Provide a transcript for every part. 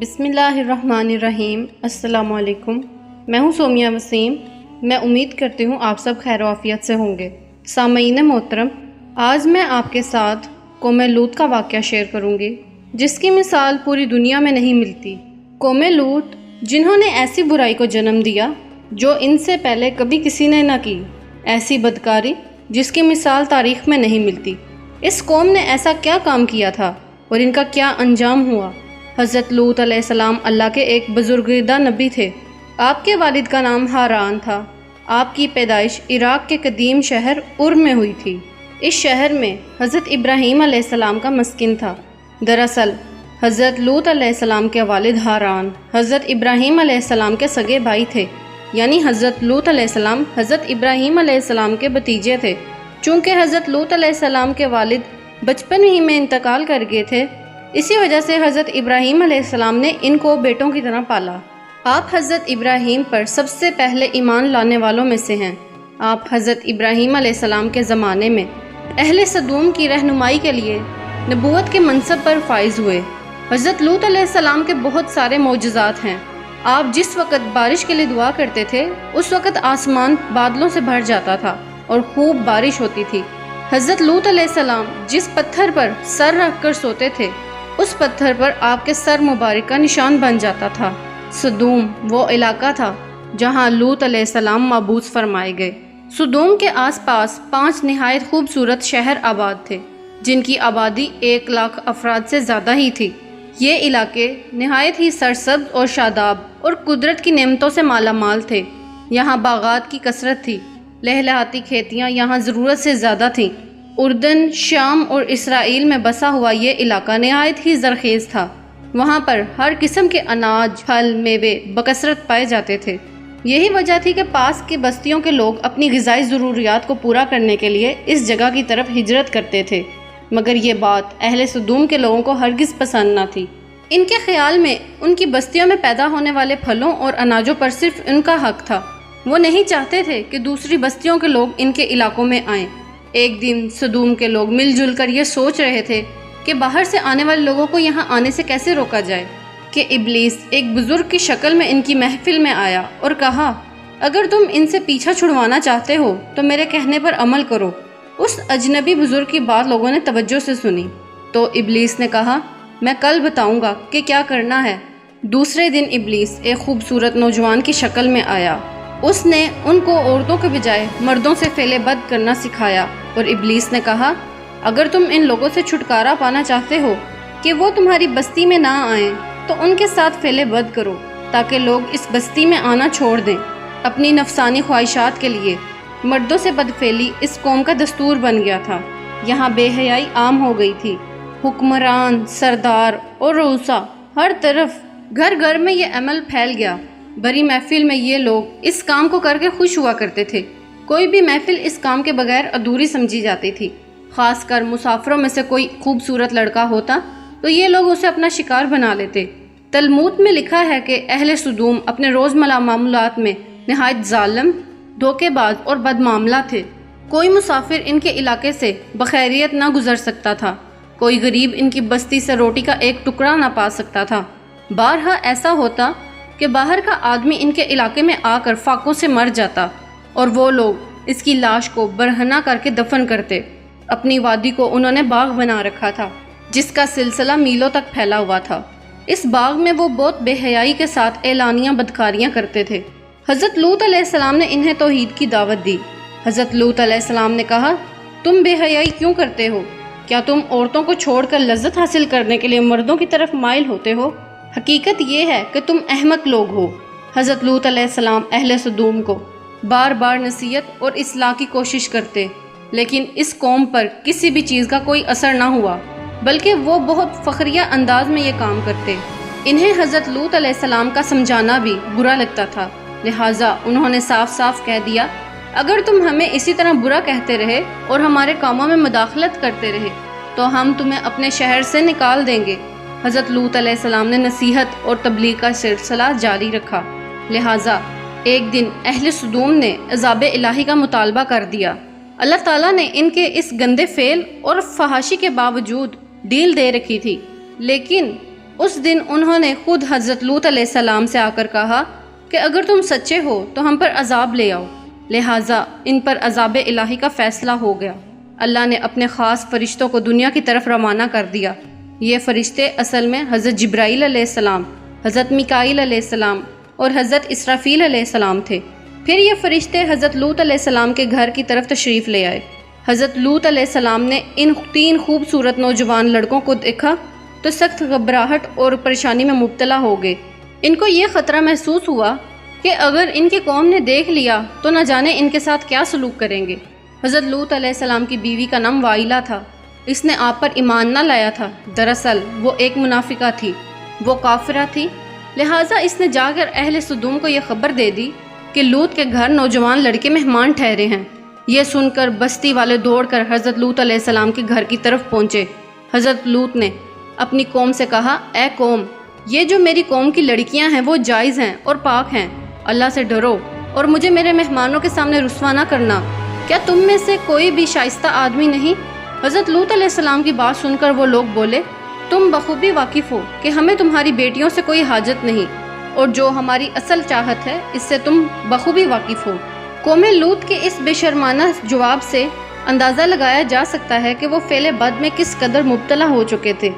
بسم اللہ الرحمن الرحیم۔ السلام علیکم، میں ہوں سومیہ وسیم۔ میں امید کرتی ہوں آپ سب خیر و عافیت سے ہوں گے۔ سامعین محترم، آج میں آپ کے ساتھ قوم لوط کا واقعہ شیئر کروں گی جس کی مثال پوری دنیا میں نہیں ملتی۔ قوم لوط جنہوں نے ایسی برائی کو جنم دیا جو ان سے پہلے کبھی کسی نے نہ کی، ایسی بدکاری جس کی مثال تاریخ میں نہیں ملتی۔ اس قوم نے ایسا کیا کام کیا تھا اور ان کا کیا انجام ہوا؟ حضرت لوط علیہ السلام اللہ کے ایک بزرگیدہ نبی تھے۔ آپ کے والد کا نام ہاران تھا۔ آپ کی پیدائش عراق کے قدیم شہر ار میں ہوئی تھی۔ اس شہر میں حضرت ابراہیم علیہ السلام کا مسکن تھا۔ دراصل حضرت لوط علیہ السلام کے والد ہاران حضرت ابراہیم علیہ السلام کے سگے بھائی تھے، یعنی حضرت لوط علیہ السلام حضرت ابراہیم علیہ السلام کے بھتیجے تھے۔ چونکہ حضرت لوط علیہ السلام کے والد بچپن ہی میں انتقال کر گئے تھے، اسی وجہ سے حضرت ابراہیم علیہ السلام نے ان کو بیٹوں کی طرح پالا۔ آپ حضرت ابراہیم پر سب سے پہلے ایمان لانے والوں میں سے ہیں۔ آپ حضرت ابراہیم علیہ السلام کے زمانے میں اہل سدوم کی رہنمائی کے لیے نبوت کے منصب پر فائز ہوئے۔ حضرت لوط علیہ السلام کے بہت سارے معجزات ہیں۔ آپ جس وقت بارش کے لیے دعا کرتے تھے اس وقت آسمان بادلوں سے بھر جاتا تھا اور خوب بارش ہوتی تھی۔ حضرت لوط علیہ السلام جس پتھر پر سر رکھ کر سوتے تھے اس پتھر پر آپ کے سر مبارک کا نشان بن جاتا تھا۔ سدوم وہ علاقہ تھا جہاں لوط علیہ السلام مبعوث فرمائے گئے۔ سدوم کے آس پاس 5 نہایت خوبصورت شہر آباد تھے جن کی آبادی 1 لاکھ افراد سے زیادہ ہی تھی۔ یہ علاقے نہایت ہی سرسبز اور شاداب اور قدرت کی نعمتوں سے مالا مال تھے۔ یہاں باغات کی کثرت تھی، لہلہاتی کھیتیاں یہاں ضرورت سے زیادہ تھیں۔ اردن، شام اور اسرائیل میں بسا ہوا یہ علاقہ نہایت ہی زرخیز تھا۔ وہاں پر ہر قسم کے اناج، پھل، میوے بکثرت پائے جاتے تھے۔ یہی وجہ تھی کہ پاس کی بستیوں کے لوگ اپنی غذائی ضروریات کو پورا کرنے کے لیے اس جگہ کی طرف ہجرت کرتے تھے، مگر یہ بات اہل سدوم کے لوگوں کو ہرگز پسند نہ تھی۔ ان کے خیال میں ان کی بستیوں میں پیدا ہونے والے پھلوں اور اناجوں پر صرف ان کا حق تھا۔ وہ نہیں چاہتے تھے کہ دوسری بستیوں کے لوگ ان کے علاقوں میں آئیں۔ ایک دن سدوم کے لوگ مل جل کر یہ سوچ رہے تھے کہ باہر سے آنے والے لوگوں کو یہاں آنے سے کیسے روکا جائے کہ ابلیس ایک بزرگ کی شکل میں ان کی محفل میں آیا اور کہا، اگر تم ان سے پیچھا چھڑوانا چاہتے ہو تو میرے کہنے پر عمل کرو۔ اس اجنبی بزرگ کی بات لوگوں نے توجہ سے سنی تو ابلیس نے کہا، میں کل بتاؤں گا کہ کیا کرنا ہے۔ دوسرے دن ابلیس ایک خوبصورت نوجوان کی شکل میں آیا۔ اس نے ان کو عورتوں کے بجائے مردوں سے فعل بد کرنا سکھایا اور ابلیس نے کہا، اگر تم ان لوگوں سے چھٹکارا پانا چاہتے ہو کہ وہ تمہاری بستی میں نہ آئیں تو ان کے ساتھ فعل بد کرو تاکہ لوگ اس بستی میں آنا چھوڑ دیں۔ اپنی نفسانی خواہشات کے لیے مردوں سے بدفعلی اس قوم کا دستور بن گیا تھا۔ یہاں بے حیائی عام ہو گئی تھی۔ حکمران، سردار اور رؤسا ہر طرف گھر گھر میں یہ عمل پھیل گیا۔ بڑی محفل میں یہ لوگ اس کام کو کر کے خوش ہوا کرتے تھے۔ کوئی بھی محفل اس کام کے بغیر ادھوری سمجھی جاتی تھی۔ خاص کر مسافروں میں سے کوئی خوبصورت لڑکا ہوتا تو یہ لوگ اسے اپنا شکار بنا لیتے۔ تلمود میں لکھا ہے کہ اہل سدوم اپنے روزمرہ معاملات میں نہایت ظالم، دھوکے باز اور بدمعاملہ تھے۔ کوئی مسافر ان کے علاقے سے بخیریت نہ گزر سکتا تھا۔ کوئی غریب ان کی بستی سے روٹی کا ایک ٹکڑا نہ پا سکتا تھا۔ بارہا ایسا ہوتا کہ باہر کا آدمی ان کے علاقے میں آ کر فاقوں سے مر جاتا اور وہ لوگ اس کی لاش کو برہنہ کر کے دفن کرتے۔ اپنی وادی کو انہوں نے باغ بنا رکھا تھا جس کا سلسلہ میلوں تک پھیلا ہوا تھا۔ اس باغ میں وہ بہت بے حیائی کے ساتھ اعلانیہ بدکاریاں کرتے تھے۔ حضرت لوط علیہ السلام نے انہیں توحید کی دعوت دی۔ حضرت لوط علیہ السلام نے کہا، تم بے حیائی کیوں کرتے ہو؟ کیا تم عورتوں کو چھوڑ کر لذت حاصل کرنے کے لیے مردوں کی طرف مائل ہوتے ہو؟ حقیقت یہ ہے کہ تم احمق لوگ ہو۔ حضرت لوط علیہ السلام اہل سدوم کو بار بار نصیحت اور اصلاح کی کوشش کرتے، لیکن اس قوم پر کسی بھی چیز کا کوئی اثر نہ ہوا، بلکہ وہ بہت فخریہ انداز میں یہ کام کرتے۔ انہیں حضرت لوط علیہ السلام کا سمجھانا بھی برا لگتا تھا، لہٰذا انہوں نے صاف صاف کہہ دیا، اگر تم ہمیں اسی طرح برا کہتے رہے اور ہمارے کاموں میں مداخلت کرتے رہے تو ہم تمہیں اپنے شہر سے نکال دیں گے۔ حضرت لوط علیہ السلام نے نصیحت اور تبلیغ کا سلسلہ جاری رکھا، لہٰذا ایک دن اہل سدوم نے عذاب الہی کا مطالبہ کر دیا۔ اللہ تعالیٰ نے ان کے اس گندے فعل اور فحاشی کے باوجود ڈیل دے رکھی تھی، لیکن اس دن انہوں نے خود حضرت لوط علیہ السلام سے آ کر کہا کہ اگر تم سچے ہو تو ہم پر عذاب لے آؤ، لہٰذا ان پر عذاب الہی کا فیصلہ ہو گیا۔ اللہ نے اپنے خاص فرشتوں کو دنیا کی طرف روانہ کر دیا۔ یہ فرشتے اصل میں حضرت جبرائیل علیہ السلام، حضرت میکائیل علیہ السلام اور حضرت اسرافیل علیہ السلام تھے۔ پھر یہ فرشتے حضرت لوط علیہ السلام کے گھر کی طرف تشریف لے آئے۔ حضرت لوط علیہ السلام نے ان 3 خوبصورت نوجوان لڑکوں کو دیکھا تو سخت گھبراہٹ اور پریشانی میں مبتلا ہو گئے۔ ان کو یہ خطرہ محسوس ہوا کہ اگر ان کی قوم نے دیکھ لیا تو نہ جانے ان کے ساتھ کیا سلوک کریں گے۔ حضرت لوط علیہ السلام کی بیوی کا نام وائلہ تھا۔ اس نے آپ پر ایمان نہ لایا تھا۔ دراصل وہ ایک منافقہ تھی، وہ کافرہ تھی، لہٰذا اس نے جا کر اہل سدوم کو یہ خبر دے دی کہ لوط کے گھر نوجوان لڑکے مہمان ٹھہرے ہیں۔ یہ سن کر بستی والے دوڑ کر حضرت لوط علیہ السلام کے گھر کی طرف پہنچے۔ حضرت لوط نے اپنی قوم سے کہا، اے قوم، یہ جو میری قوم کی لڑکیاں ہیں وہ جائز ہیں اور پاک ہیں، اللہ سے ڈرو اور مجھے میرے مہمانوں کے سامنے رسوا نہ کرنا۔ کیا تم میں سے کوئی بھی شائستہ آدمی نہیں؟ حضرت لوط علیہ السلام کی بات سن کر وہ لوگ بولے، تم بخوبی واقف ہو کہ ہمیں تمہاری بیٹیوں سے کوئی حاجت نہیں، اور جو ہماری اصل چاہت ہے اس سے تم بخوبی واقف ہو۔ قوم لوط کے اس بے شرمانہ جواب سے اندازہ لگایا جا سکتا ہے کہ وہ فعل بد میں کس قدر مبتلا ہو چکے تھے۔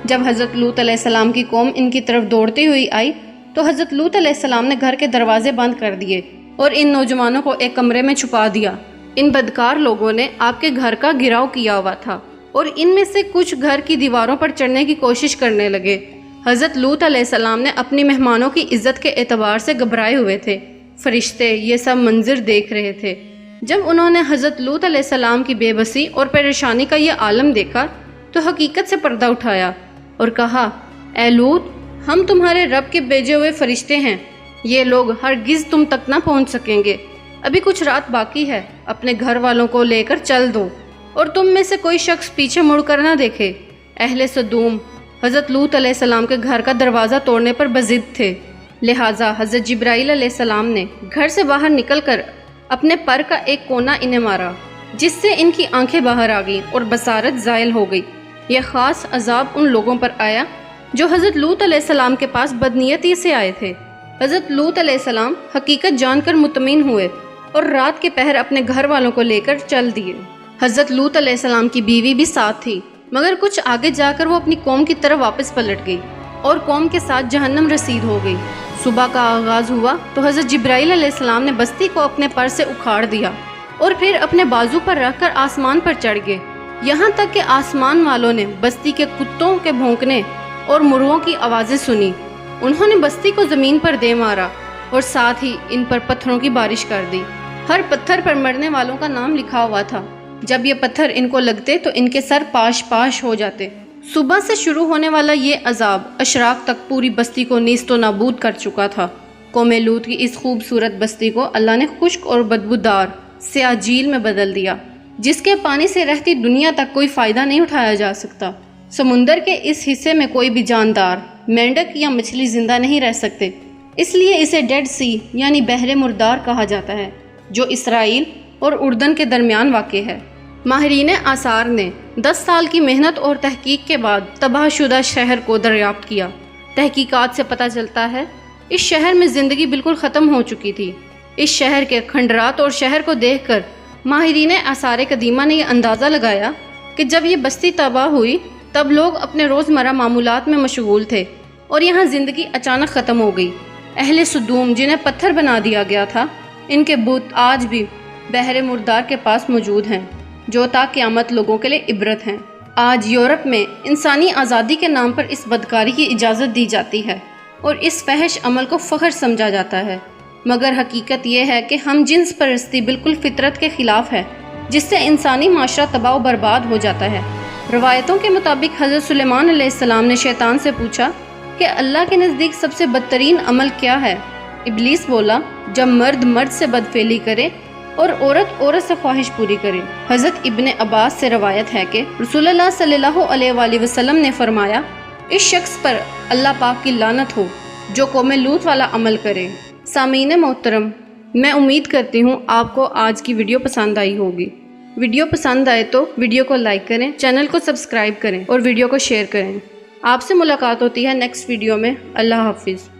جب حضرت لوط علیہ السلام کی قوم ان کی طرف دوڑتی ہوئی آئی تو حضرت لوط علیہ السلام نے گھر کے دروازے بند کر دیے اور ان نوجوانوں کو ایک کمرے میں چھپا دیا۔ ان بدکار لوگوں نے آپ کے گھر کا گھراؤ کیا ہوا تھا اور ان میں سے کچھ گھر کی دیواروں پر چڑھنے کی کوشش کرنے لگے۔ حضرت لوط علیہ السلام نے اپنی مہمانوں کی عزت کے اعتبار سے گھبرائے ہوئے تھے۔ فرشتے یہ سب منظر دیکھ رہے تھے۔ جب انہوں نے حضرت لوط علیہ السلام کی بے بسی اور پریشانی کا یہ عالم دیکھا تو حقیقت سے پردہ اٹھایا اور کہا، اے لوط، ہم تمہارے رب کے بھیجے ہوئے فرشتے ہیں، یہ لوگ ہرگز تم تک نہ پہنچ سکیں گے۔ ابھی کچھ رات باقی ہے، اپنے گھر والوں کو لے کر چل دو اور تم میں سے کوئی شخص پیچھے مڑ کر نہ دیکھے۔ اہل سدوم حضرت لوط علیہ السلام کے گھر کا دروازہ توڑنے پر بضد تھے، لہٰذا حضرت جبرائیل علیہ السلام نے گھر سے باہر نکل کر اپنے پر کا ایک کونا انہیں مارا، جس سے ان کی آنکھیں باہر آ گئیں اور بصارت زائل ہو گئی۔ یہ خاص عذاب ان لوگوں پر آیا جو حضرت لوط علیہ السلام کے پاس بدنیتی سے آئے تھے۔ حضرت لوط علیہ السلام حقیقت جان کر مطمئن ہوئے اور رات کے پہر اپنے گھر والوں کو لے کر چل دیے۔ حضرت لوط علیہ السلام کی بیوی بھی ساتھ تھی، مگر کچھ آگے جا کر وہ اپنی قوم کی طرف واپس پلٹ گئی اور قوم کے ساتھ جہنم رسید ہو گئی۔ صبح کا آغاز ہوا تو حضرت جبرائیل علیہ السلام نے بستی کو اپنے پر سے اکھاڑ دیا اور پھر اپنے بازو پر رکھ کر آسمان پر چڑھ گئے، یہاں تک کہ آسمان والوں نے بستی کے کتوں کے بھونکنے اور مروؤں کی آوازیں سنی۔ انہوں نے بستی کو زمین پر دے مارا اور ساتھ ہی ان پر پتھروں کی بارش کر دی۔ ہر پتھر پر مرنے والوں کا نام لکھا ہوا تھا۔ جب یہ پتھر ان کو لگتے تو ان کے سر پاش پاش ہو جاتے۔ صبح سے شروع ہونے والا یہ عذاب اشراق تک پوری بستی کو نیست و نابود کر چکا تھا۔ قوم لوط کی اس خوبصورت بستی کو اللہ نے خشک اور بدبودار سیاہ جھیل میں بدل دیا، جس کے پانی سے رہتی دنیا تک کوئی فائدہ نہیں اٹھایا جا سکتا۔ سمندر کے اس حصے میں کوئی بھی جاندار، مینڈک یا مچھلی زندہ نہیں رہ سکتے، اس لیے اسے ڈیڈ سی یعنی بحر مردار کہا جاتا ہے، جو اسرائیل اور اردن کے درمیان واقع ہے۔ ماہرین آثار نے 10 سال کی محنت اور تحقیق کے بعد تباہ شدہ شہر کو دریافت کیا۔ تحقیقات سے پتہ چلتا ہے اس شہر میں زندگی بالکل ختم ہو چکی تھی۔ اس شہر کے کھنڈرات اور شہر کو دیکھ کر ماہرین آثار قدیمہ نے یہ اندازہ لگایا کہ جب یہ بستی تباہ ہوئی تب لوگ اپنے روزمرہ معمولات میں مشغول تھے اور یہاں زندگی اچانک ختم ہو گئی۔ اہل سدوم جنہیں پتھر بنا دیا گیا تھا، ان کے بت آج بھی بحر مردار کے پاس موجود ہیں، جو تا قیامت لوگوں کے لیے عبرت ہیں۔ آج یورپ میں انسانی آزادی کے نام پر اس بدکاری کی اجازت دی جاتی ہے اور اس فحش عمل کو فخر سمجھا جاتا ہے، مگر حقیقت یہ ہے کہ ہم جنس پرستی بالکل فطرت کے خلاف ہے، جس سے انسانی معاشرہ تباہ و برباد ہو جاتا ہے۔ روایتوں کے مطابق حضرت سلیمان علیہ السلام نے شیطان سے پوچھا کہ اللہ کے نزدیک سب سے بدترین عمل کیا ہے؟ ابلیس بولا، جب مرد مرد سے بدفعلی کرے اور عورت عورت سے خواہش پوری کرے۔ حضرت ابن عباس سے روایت ہے کہ رسول اللہ صلی اللہ علیہ وآلہ وسلم نے فرمایا، اس شخص پر اللہ پاک کی لعنت ہو جو قوم لوط والا عمل کرے۔ سامعین محترم، میں امید کرتی ہوں آپ کو آج کی ویڈیو پسند آئی ہوگی۔ ویڈیو پسند آئے تو ویڈیو کو لائک کریں، چینل کو سبسکرائب کریں اور ویڈیو کو شیئر کریں۔ آپ سے ملاقات ہوتی ہے نیکسٹ ویڈیو میں۔ اللہ حافظ۔